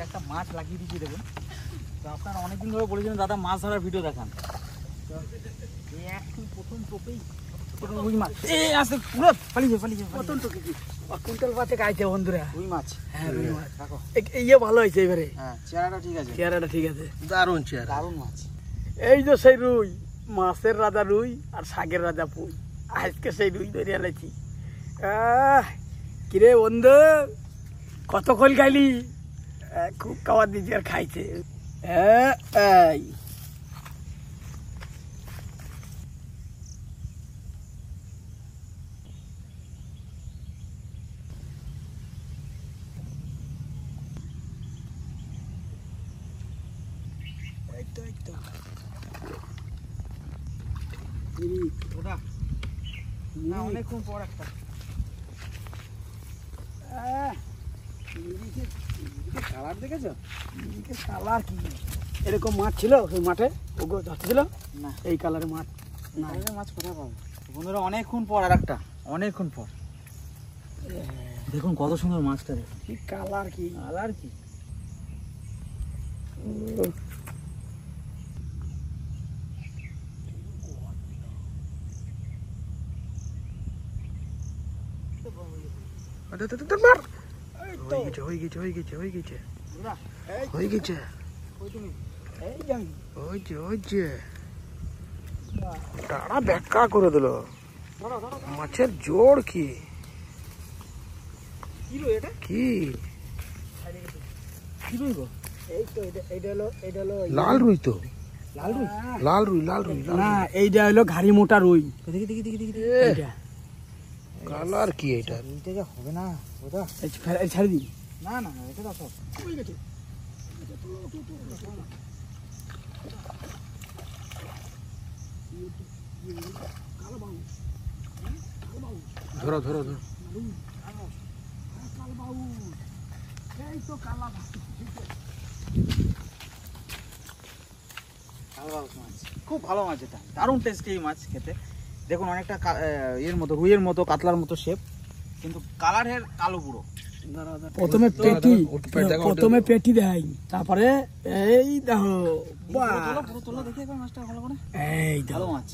এটা একটা মাছ লাগিয়ে দিচ্ছি দেখুন। তো আপনারা অনেকদিন ধরে বলেছিলেন দাদা মাছ ধরার ভিডিও দেখান। তো এই এখন প্রথম টোপেই রুই মাছ আছে পুরো পালিয়ে প্রথম টোকে কি কুইন্টাল পাতে খাইছে বন্ধুরা রুই মাছ। হ্যাঁ রুই মাছ দেখো ইয়ে ভালো হয়েছে এবারে। হ্যাঁ চেহারাটা ঠিক আছে দারুণ চেহারা দারুণ মাছ। এই যে সেই রুই মাছের রাজা রুই আর শাকের রাজা পুই আজকে সেই রুই ধরে আলেছি। কিরে বন্ধু কত খোল খাইলি? খুব খাবার দিচ্ছি আর খাইছে। অনেকক্ষণ পর একটা কালার দেখেছো? কালার কি এরকম মাছ ছিল ওই মাঠে? ওগুলো ধরছিল না এই কালারের মাছ না। মাছ কোথায় পাবো বন্ধুরা? অনেকক্ষণ পর আর একটা অনেকক্ষণ পর দেখুন কত সুন্দর মাছটা। দেখুন কি কালার কি ব্যাখ্যা করে দিল মাছের জোর কি কি লাল রুই তো লাল রুই না এইটা হলো ঘাড়ি মোটা রুই। দেখি কালার কি এটা? রুইটা হবে না ওটা ছাড়ি দি না না এটা দেখো ধরো খুব ভালো মাছ, এটা দারুণ টেস্টি এই মাছ খেতে। দেখুন অনেকটা এর মতো রুইয়ের মতো কাতলার মতো শেপ, কিন্তু কালারের কালো পুরো। প্রথমে পেটি দেয়, তারপরে এই দেখো মাছটা ভালো করে। এই ভালো মাছ।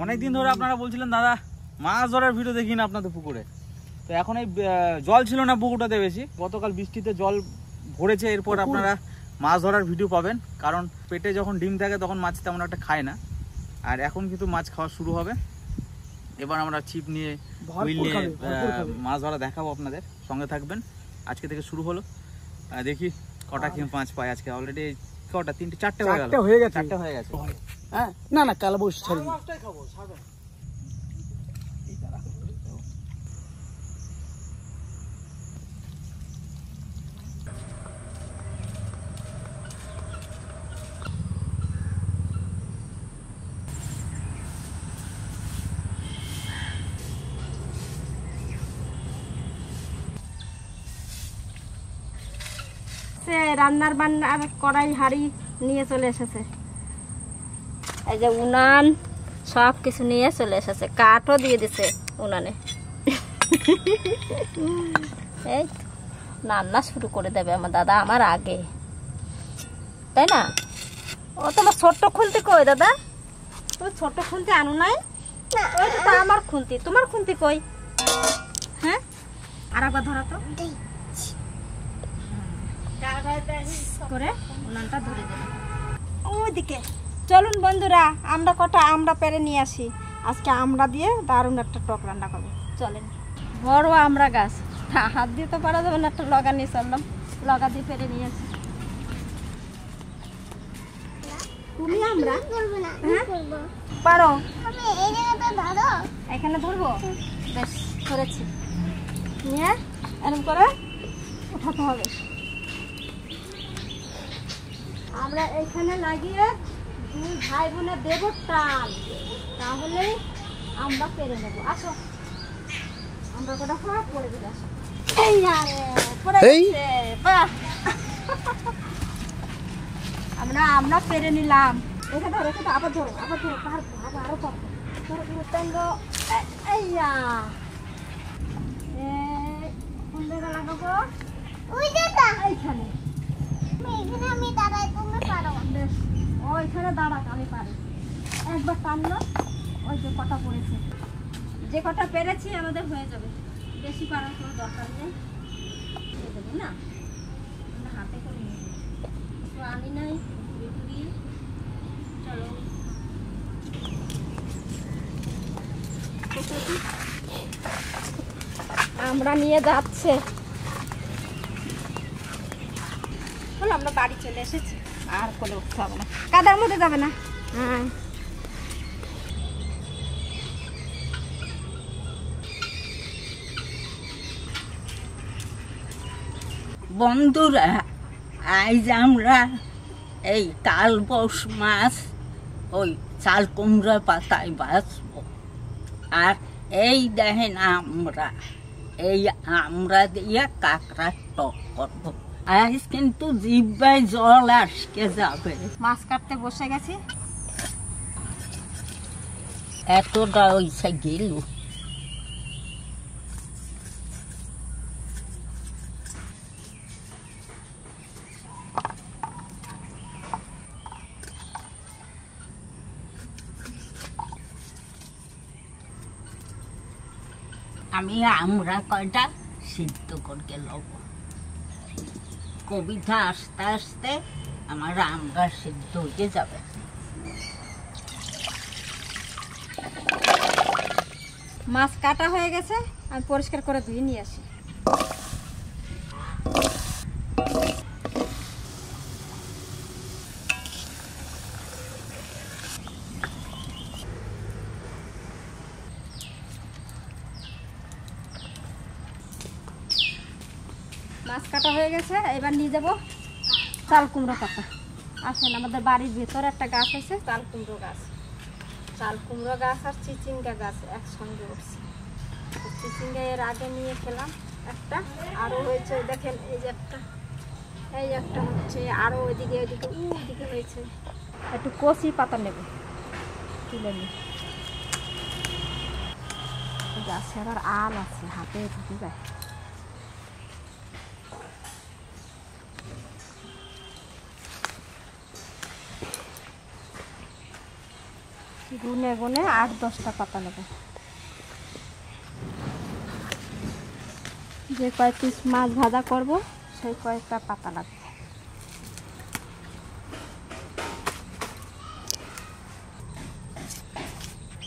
অনেকদিন ধরে আপনারা বলছিলেন দাদা মাছ ধরার ভিডিও দেখি না আপনাদের পুকুরে। তো এখন এই জল ছিল না পুকুরটাতে বেশি, গতকাল বৃষ্টিতে জল ভরেছে, এরপর আপনারা মাছ ধরার ভিডিও পাবেন। কারণ পেটে যখন ডিম থাকে তখন মাছ তেমন একটা খায় না, আর এখন কিন্তু মাছ খাওয়া শুরু হবে। এবার আমরা ছিপ নিয়ে হুইল নিয়ে মাছ ধরা দেখাবো আপনাদের, সঙ্গে থাকবেন। আজকে থেকে শুরু হলো, দেখি কটা কি মাছ পাই আজকে। অলরেডি কটা, তিনটে চারটে হয়ে গেছে। হ্যাঁ না না কাল বসে খাবো। রান্নার বান্নার কড়াই হাঁড়ি নিয়ে চলে এসেছে, এই যে উনান সব কিছু নিয়ে চলে এসেছে, কাঠও দিয়ে দিছে উনানে। এই রান্না শুরু করে দেবে আমার দাদা আমার আগে, তাই না? ও তোমার ছোট্ট খুন্তি কই দাদা? তুমি ছোট্ট খুন্তি আনো নাই? ওই তো আমার খুন্তি, তোমার খুন্তি কই? হ্যাঁ আর একবার ধরা তো করে উনানটা ধরে দেবে ওইদিকে। চলুন বন্ধুরা আমরা কটা আমরা পেরে নিয়ে আসি, আজকে আমরা দিয়ে দারুণ একটা টক রান্না করবো। চলেন, বড় আমরা গাছ, হাত দিয়ে তো পারা যাবে না, একটা লগা নিয়ে চললাম, লগা দিয়ে পেরে নিয়ে আসি। তুমি আমরা পারো এখানে ধরবো, বেশ ধরেছি, নিয়ে এরকম করে উঠাতে হবে। আমরা এখানে লাগিয়ে দুই ভাই বোনে দেব টান, তাহলে আমরা পেরে নেবো। আসো আমরা কটা ফাঁক পড়ে দিলে আসো। এই আরে পড়ে গেছে, বাহ আমরা পেরে নিলাম। এটা ধরো, এটা আবার ধরো, পারবো আরো পারবো। ধরো এইয়া কোন জায়গা লাগাবো? এইখানে আমি দাঁড়াই, তুমি পারো। বেশ, ওইখানে দাঁড়াক, আমি পারি। একবার টানলো, ওই যে কটা পড়েছে, যে কটা পেরেছি আমাদের হয়ে যাবে, বেশি পারার কোনো দরকার নেই। দেবো না, আমরা হাতে করে নিয়ে যাবো, তো আনি নাই ঘুরি। চলো আমরা নিয়ে যাচ্ছে, বলো আমরা বাড়ি চলে এসেছি, আর কোলে উঠতে হবে না, কাদার মধ্যে যাবে না। হ্যাঁ বন্ধুরা, আজ আমরা এই তালবস মাছ ওই চাল কুমড়া পাতায় বাঁচবো। আর এই দেখেন আমরা দিয়ে কাঁকড়ার টক করবো। আজ কিন্তু জিহ্বায় জল আটকে যাবে। মাছ কাটতে বসে গেছি। এতটা ওইসে গেল। আমি আমরা কয়টা সিদ্ধ করতে লব। কবিতা আস্তে আস্তে আমার আমরা সিদ্ধ হয়ে যাবে। মাছ কাটা হয়ে গেছে, আমি পরিষ্কার করে ধুয়ে নিয়ে আসি। মাছ কাটা হয়ে গেছে, এবার নিয়ে যাবো চাল কুমড়ো পাতা। আসেন, আমাদের বাড়ির ভেতরে একটা গাছ আছে, চাল কুমড়ো গাছ। চাল কুমড়ো গাছ আর চিচিঙ্গা গাছ একসঙ্গে উঠছে। চিচিঙ্গা এর আগে নিয়ে খেলাম একটা, আরও হয়েছে দেখেন, এই যে একটা হচ্ছে, আরও ওইদিকে হয়েছে। একটু কচি পাতা নেব, তুলে নিই। গাছে আবার আল আছে, হাতে ঢুকে যায়। গুনে গুনে 8-10টা পাতা নেব। যে কয়েক পিস মাছ ভাজা করব সেই কয়েকটা পাতা লাগবে।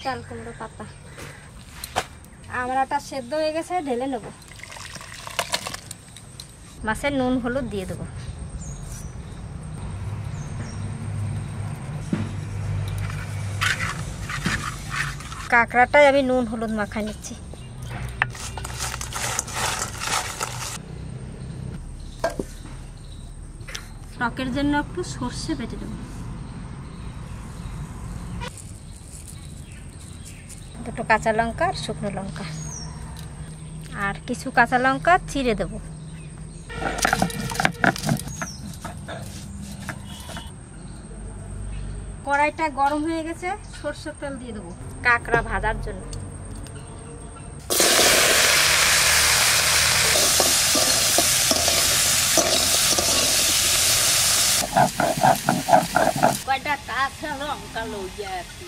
চাল কুমড়ো পাতা আমড়াটা সেদ্ধ হয়ে গেছে, ঢেলে নেব। মাছের নুন হলুদ দিয়ে দেবো। কাঁকড়াটাই আমি নুন হলুদ মাখাই নিচ্ছি। টকের জন্য একটু সর্ষে বেটে দেবো। দুটো কাঁচা লঙ্কা আর শুকনো লঙ্কা, আর কিছু কাঁচা লঙ্কা চিড়ে দেবো। কড়াইটা গরম হয়ে গেছে, সরষের তেল দিয়ে দেবো কাঁকড়া ভাজার জন্য। কয়টা কাঁচা লঙ্কা লইয়া আছি।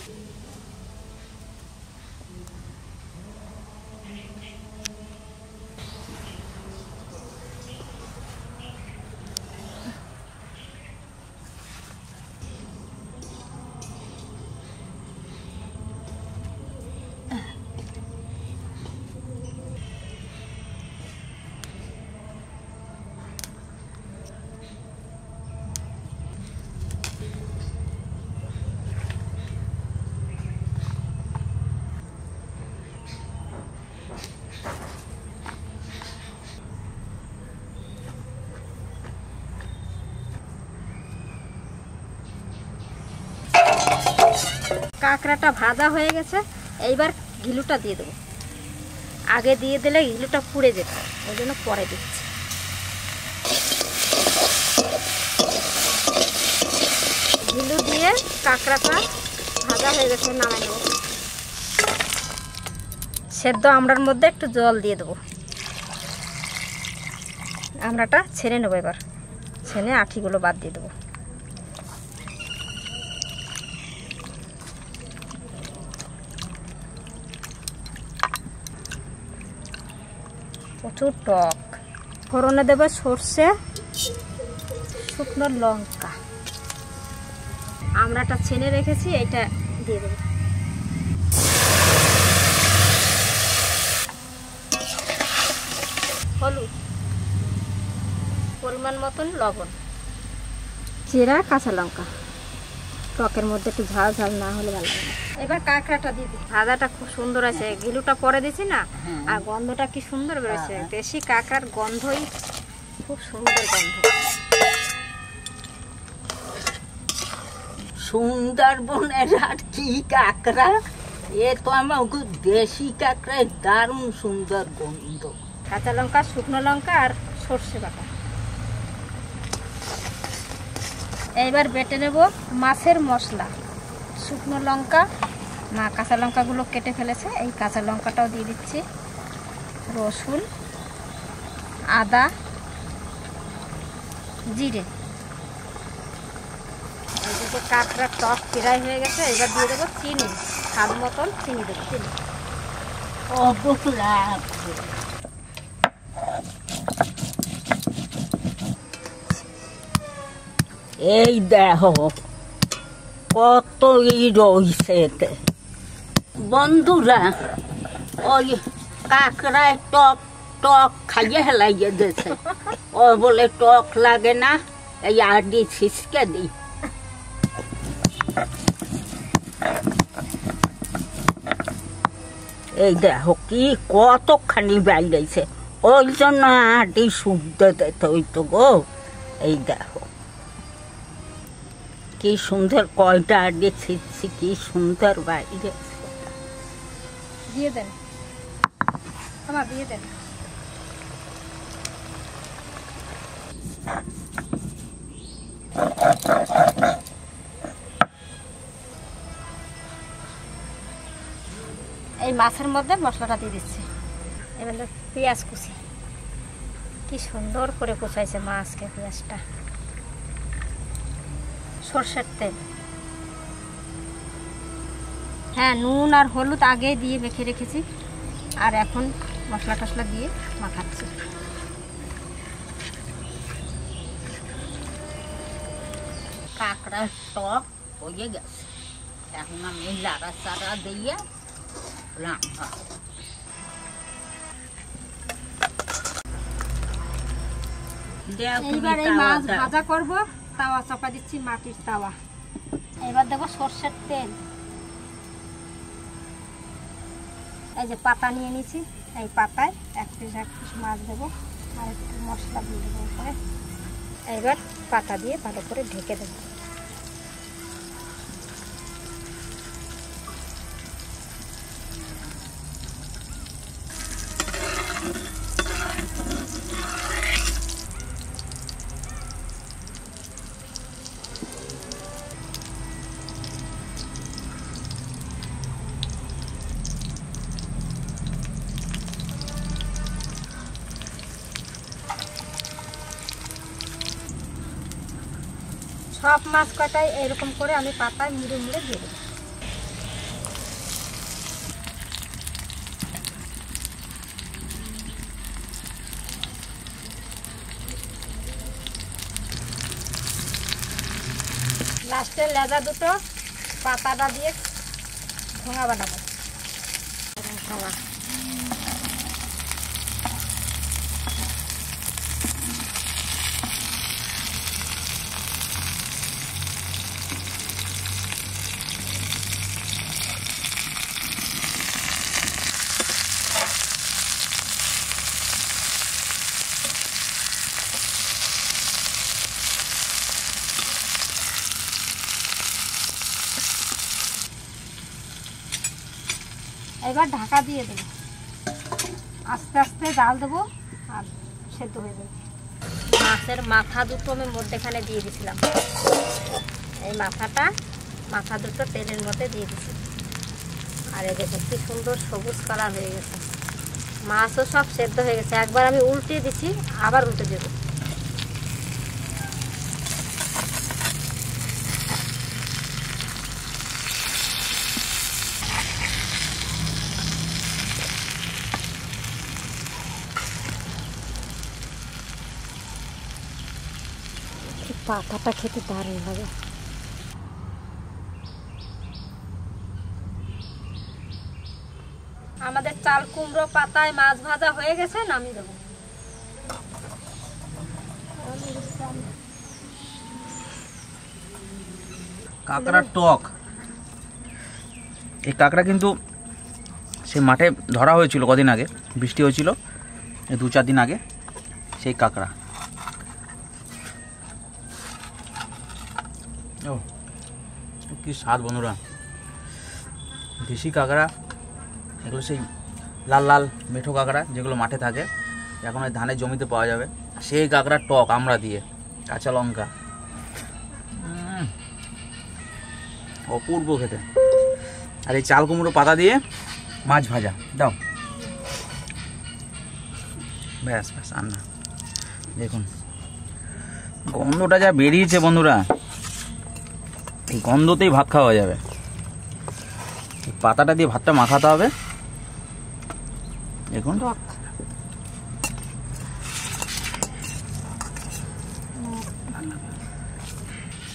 কাঁকড়াটা ভাজা হয়ে গেছে, এইবার ঘিলুটা দিয়ে দেবো। আগে দিয়ে দিলে ঘিলুটা পুড়ে যেত, ওই জন্য পরে দিচ্ছি। ঘিলু দিয়ে কাঁকড়াটা ভাজা হয়ে গেছে, নামাই নেব। সেদ্ধ আমড়ার মধ্যে একটু জল দিয়ে দেবো, আমড়াটা ছেড়ে নেবো এবার, ছেড়ে আঠিগুলো বাদ দিয়ে দেবো। প্রচুর টক। ফোড়নে দেবে সর্ষে, শুকনো লঙ্কা। আমড়াটা ছেনে রেখেছি, এইটা দিয়ে দেবো। হলুদ, পরিমাণ মতন লবণ, জিরা, কাঁচা লঙ্কা। টকের মধ্যে একটু ঝাল ঝাল না হলে ভালো লাগে না। এবার কাঁকড়াটা দিয়ে দিই। ভাজাটা খুব সুন্দর আছে, গিলুটা পরে দিছি না, আর গন্ধটা কি সুন্দর বেরোচ্ছে। দেশি কাঁকড়ার গন্ধই খুব সুন্দর গন্ধ। সুন্দরবনের আর কি কাঁকড়া, এ তো আমার দেশি কাঁকড়ায় দারুণ সুন্দর গন্ধ। কাঁচা লঙ্কা, শুকনো লঙ্কা আর সর্ষে বাটা। এইবার বেটে নেব মাছের মশলা। শুকনো লঙ্কা, কাঁচা লঙ্কাগুলো কেটে ফেলেছে, এই কাঁচা লঙ্কাটাও দিয়ে দিচ্ছি। রসুন, আদা, জিরে। এইদিকে কাঁকড়া টক ফ্রাই হয়ে গেছে, এবার দিয়ে দেবো চিনি। স্বাদ মতন চিনি দেবো। চিনি এই দেখো কতই রয়েছে এতে। বন্ধুরা, ওই কাঁকড়ায় টক টক খাইয়ে হেলাইয়ে দিয়েছে। ও বলে টক লাগে না, এই আডি ছিসকে দিই। এই দেখো কি কতখানি বাইরেছে, ওই জন্য আডি শুদ্ধ দিতে হইতো গো। এই দেখো কি সুন্দর, কয়টা আডি ছিটছি, কি সুন্দর বাইরে। দিয়ে দেন, আমার দিয়ে দেন। এই মাছের মধ্যে মশলাটা দিয়ে দিচ্ছি। এবার পেঁয়াজ কুচি, কি সুন্দর করে কুচাইছে মাছকে পেঁয়াজটা। সর্ষের তেল, হ্যাঁ নুন আর হলুদ আগে দিয়ে মেখে রেখেছি, আর এখন মশলা টশলা দিয়ে মাখাচ্ছি। কাঁকড়ার টক হয়ে গেছে, এখন আমি লাড়া চাড়া দিয়ে রান্না। এইবার এই মাছ ভাজা করব, তাওয়া চাপা দিচ্ছি, মাটির তাওয়া। এবার দেবো সর্ষের তেল। এই যে পাতা নিয়ে নিয়েছি, এই পাতায় এক পিস মাছ দেবো, আর একটু মশলা দিয়ে দেবো উপরে। এবার পাতা দিয়ে ভালো করে ঢেকে দেবো। সব মাছ কটাই এরকম করে আমি পাতায় মুড়ে মুড়ে দিয়ে দেবো। লাস্টে লেজা দুটো পাতাটা দিয়ে ঘোঙা বানাবো। ঘোঙা এবার ঢাকা দিয়ে দেবো, আস্তে আস্তে জাল দেবো আর সেদ্ধ হয়ে যাবে। মাছের মাথা দুটো আমি মধ্যেখানে দিয়ে দিয়েছিলাম, এই মাথা দুটো তেলের মধ্যে দিয়ে দিচ্ছি। আর এই দেখুন কি সুন্দর সবুজ কালার হয়ে গেছে। মাছও সব সেদ্ধ হয়ে গেছে। একবার আমি উল্টিয়ে দিছি, আবার উল্টে দেব। পাতাটা খেতে দারুণ লাগে। আমাদের চাল কুমড়ো পাতায় মাছ ভাজা হয়ে গেছে, নামিয়ে দেবো। কাঁকড়ার টক। এই কাঁকড়া কিন্তু সে মাঠে ধরা হয়েছিল কদিন আগে, বৃষ্টি হয়েছিল 2-4 দিন আগে, সেই কাঁকড়া। ও কি স্বাদ বন্ধুরা, দেশি কাঁকড়া। এগুলো সেই লাল লাল মেঠো কাঁকড়া যেগুলো মাঠে থাকে, এখন ওই ধানের জমিতে পাওয়া যাবে। সেই কাঁকড়ার টক আমরা দিয়ে, কাঁচা লঙ্কা, অপূর্ব খেতে। আর এই চাল কুমড়ো পাতা দিয়ে মাছ ভাজা দাও, ব্যাস ব্যাস আর না। দেখুন গন্ধটা যা বেরিয়েছে বন্ধুরা, এই গন্ধতেই ভাত খাওয়া যাবে। এই পাতাটা দিয়ে ভাতটা মাখাতে হবে। দেখুন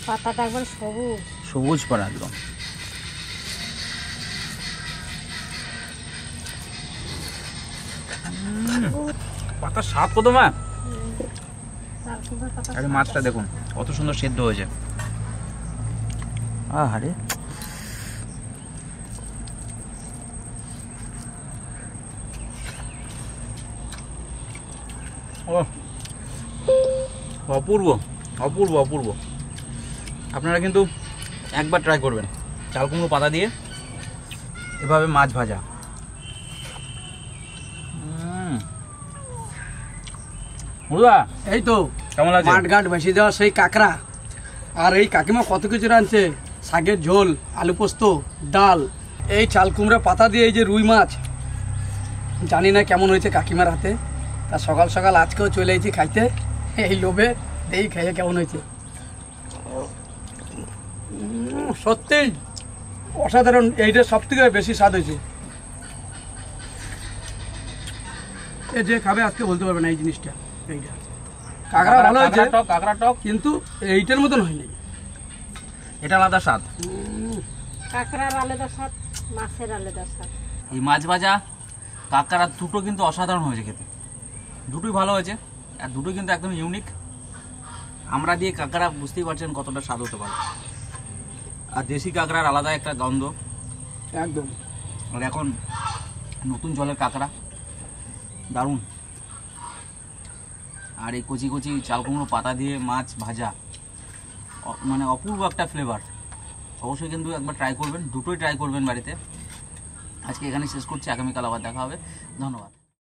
পাতাটা একবার সবুজ সবুজ পাড়া একদম। পাতার স্বাদ কত মা। আরে মাছটা দেখুন কত সুন্দর সেদ্ধ হয়েছে। আরে ও অপূর্ব অপূর্ব অপূর্ব। আপনারা কিন্তু একবার ট্রাই করবেন চাল কুমড়ো পাতা দিয়ে এভাবে মাছ ভাজা। এই তো কেমন লাগছে? মাঠ ঘাট ভেসে দেওয়া সেই কাঁকড়া, আর এই কাকিমা কত কিছু রাঁধছে, শাকের ঝোল, আলু পোস্ত, ডাল, এই চাল কুমড়া পাতা দিয়ে এই যে রুই মাছ, জানি না কেমন হয়েছে কাকিমার হাতে। তা সকাল সকাল আজকেও চলে এসেছি খাইতে, এই লোভে দেখি খাইয়ে কেমন হয়েছে। সত্যি অসাধারণ, এইটা সব থেকে বেশি স্বাদ হয়েছে। এ যে খাবে আজকে বলতে পারবে না এই জিনিসটা। এইটা কাঁকড়া ভালো হয়েছে, কাঁকড়া টক, কিন্তু এইটার মতন হয়নি। এটা আলাদা স্বাদ। কাঁকড়ার আলাদা স্বাদ, মাছের আলাদা স্বাদ। এই মাছ ভাজা কাঁকড়া দুটো কিন্তু অসাধারণ হয়েছে খেতে, দুটোই ভালো হয়েছে, আর দুটো কিন্তু একদম ইউনিক। আমরা দিয়ে কাঁকড়া বুঝতেই পারছেন কতটা স্বাদ হতে পারে। আর দেশি কাঁকড়ার আলাদা একটা গন্ধ একদম। আর এখন নতুন জলের কাঁকড়া দারুণ। আর এই কচি কচি চাল কুমড়ো পাতা দিয়ে মাছ ভাজা, মানে অপূর্ব একটা ফ্লেভার। অবশ্যই কিন্তু একবার ট্রাই করবেন, দুটোই ট্রাই করবেন বাড়িতে। আজকে এখানে শেষ করছি, আগামীকাল আবার দেখা হবে। ধন্যবাদ।